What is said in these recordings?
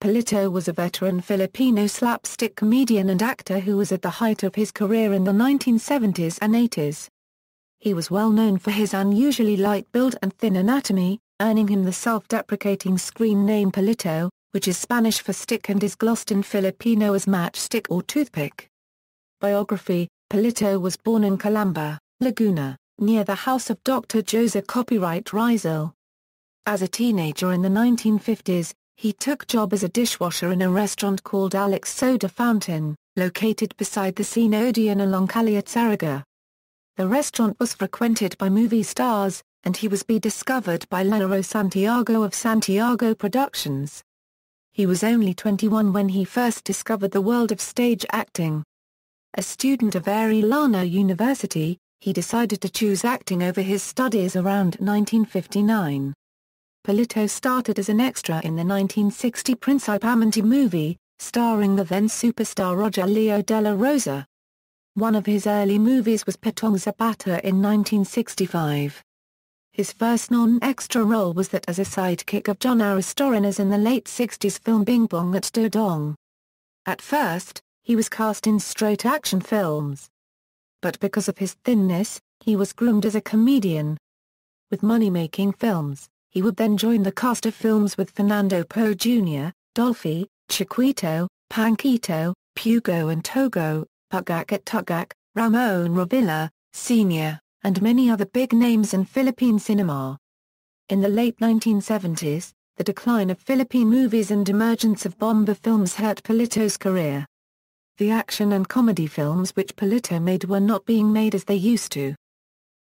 Palito was a veteran Filipino slapstick comedian and actor who was at the height of his career in the 1970s and 80s. He was well known for his unusually light build and thin anatomy, earning him the self-deprecating screen name Palito, which is Spanish for stick and is glossed in Filipino as matchstick or toothpick. Biography: Palito was born in Calamba, Laguna, near the house of Dr. Jose Copyright Rizal. As a teenager in the 1950s, he took job as a dishwasher in a restaurant called Alex Soda Fountain, located beside the Cine Odeon along Calle Atzaraga. The restaurant was frequented by movie stars, and he was discovered by Laro Santiago of Santiago Productions. He was only 21 when he first discovered the world of stage acting. A student of Arellano University, he decided to choose acting over his studies around 1959. Palito started as an extra in the 1960 Principe Amanti movie, starring the then superstar Roger Leo de la Rosa. One of his early movies was Pitong Zapata in 1965. His first non-extra role was that as a sidekick of John Aristorinas in the late 60s film Bing Bong at Dodong. At first, he was cast in straight action films. But because of his thinness, he was groomed as a comedian. With money-making films, he would then join the cast of films with Fernando Poe Jr., Dolphy, Chiquito, Panquito, Pugo and Togo, Pugak at Tugak, Ramon Revilla, Sr., and many other big names in Philippine cinema. In the late 1970s, the decline of Philippine movies and emergence of bomba films hurt Palito's career. The action and comedy films which Palito made were not being made as they used to.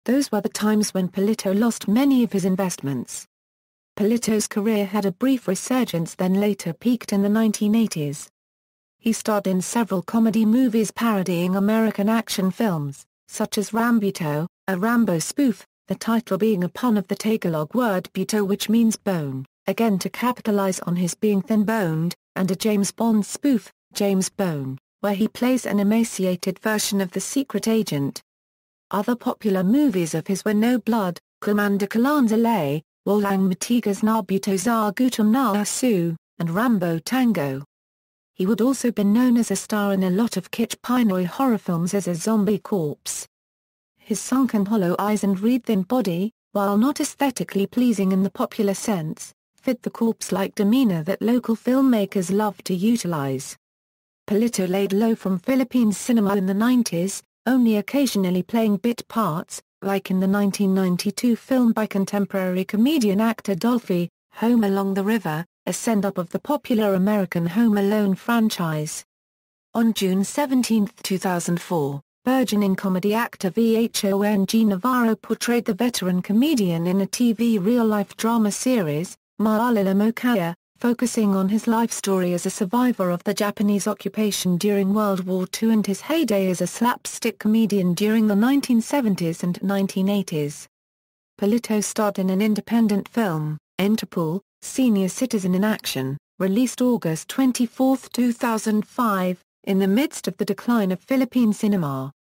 Those were the times when Palito lost many of his investments. Palito's career had a brief resurgence then later peaked in the 1980s. He starred in several comedy movies parodying American action films, such as Rambuto, a Rambo spoof, the title being a pun of the Tagalog word buto which means bone, again to capitalize on his being thin-boned, and a James Bond spoof, James Bone, where he plays an emaciated version of the secret agent. Other popular movies of his were No Blood, Commander Calanzale, Walang Matigas na Buto za Gutom na Asu, and Rambo Tango. He would also be known as a star in a lot of kitsch Pinoy horror films as a zombie corpse. His sunken hollow eyes and reed-thin body, while not aesthetically pleasing in the popular sense, fit the corpse-like demeanor that local filmmakers loved to utilize. Palito laid low from Philippine cinema in the 90s, only occasionally playing bit parts, like in the 1992 film by contemporary comedian-actor Dolphy, Home Along the River, a send-up of the popular American Home Alone franchise. On June 17, 2004, burgeoning comedy actor Vhong Navarro portrayed the veteran comedian in a TV real-life drama series, Maalala Mo Kaya, focusing on his life story as a survivor of the Japanese occupation during World War II and his heyday as a slapstick comedian during the 1970s and 1980s. Palito starred in an independent film, Interpol, Senior Citizen in Action, released August 24, 2005, in the midst of the decline of Philippine cinema.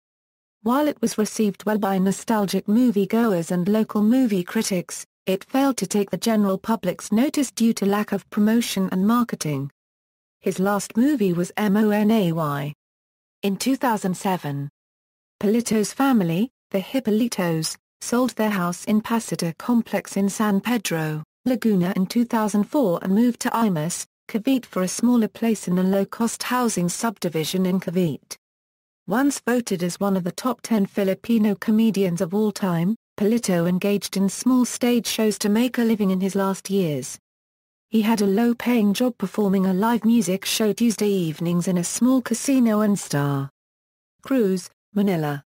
While it was received well by nostalgic moviegoers and local movie critics, it failed to take the general public's notice due to lack of promotion and marketing. His last movie was Monay. In 2007, Palito's family, the Hippolitos, sold their house in Pasita Complex in San Pedro, Laguna in 2004 and moved to Imus, Cavite for a smaller place in a low-cost housing subdivision in Cavite. Once voted as one of the top 10 Filipino comedians of all time, Palito engaged in small stage shows to make a living in his last years. He had a low-paying job performing a live music show Tuesday evenings in a small casino in Star Cruz, Manila.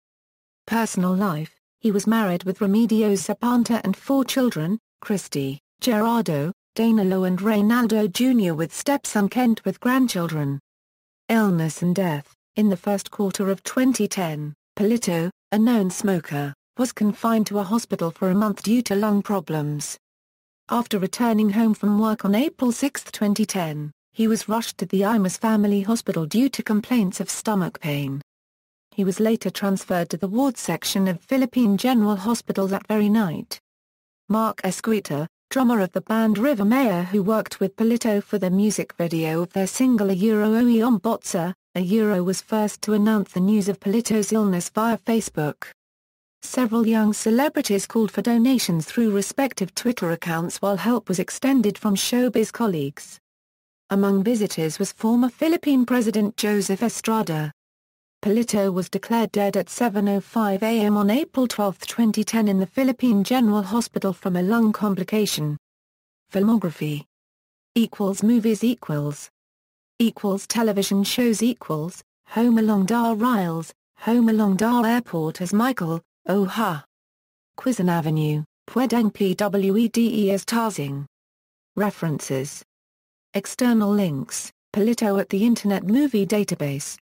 Personal life: he was married with Remedios Zapanta and 4 children, Christy, Gerardo, Danilo and Reynaldo Jr. with stepson Kent with grandchildren. Illness and death: in the first quarter of 2010, Palito, a known smoker, was confined to a hospital for a month due to lung problems. After returning home from work on April 6, 2010, he was rushed to the Imus Family Hospital due to complaints of stomach pain. He was later transferred to the ward section of Philippine General Hospital that very night. Mark Esquita, drummer of the band River Mayer who worked with Palito for the music video of their single Oe on Botsa. Was first to announce the news of Palito's illness via Facebook. Several young celebrities called for donations through respective Twitter accounts while help was extended from showbiz colleagues. Among visitors was former Philippine President Joseph Estrada. Palito was declared dead at 7:05 a.m. on April 12, 2010 in the Philippine General Hospital from a lung complication. Filmography =movies television shows Home Along Dar Riles, Home Along Dar Airport as Michael, Ha. Quezon Avenue, Pwedeng Pwede Tarzing. References. External links, Palito at the Internet Movie Database.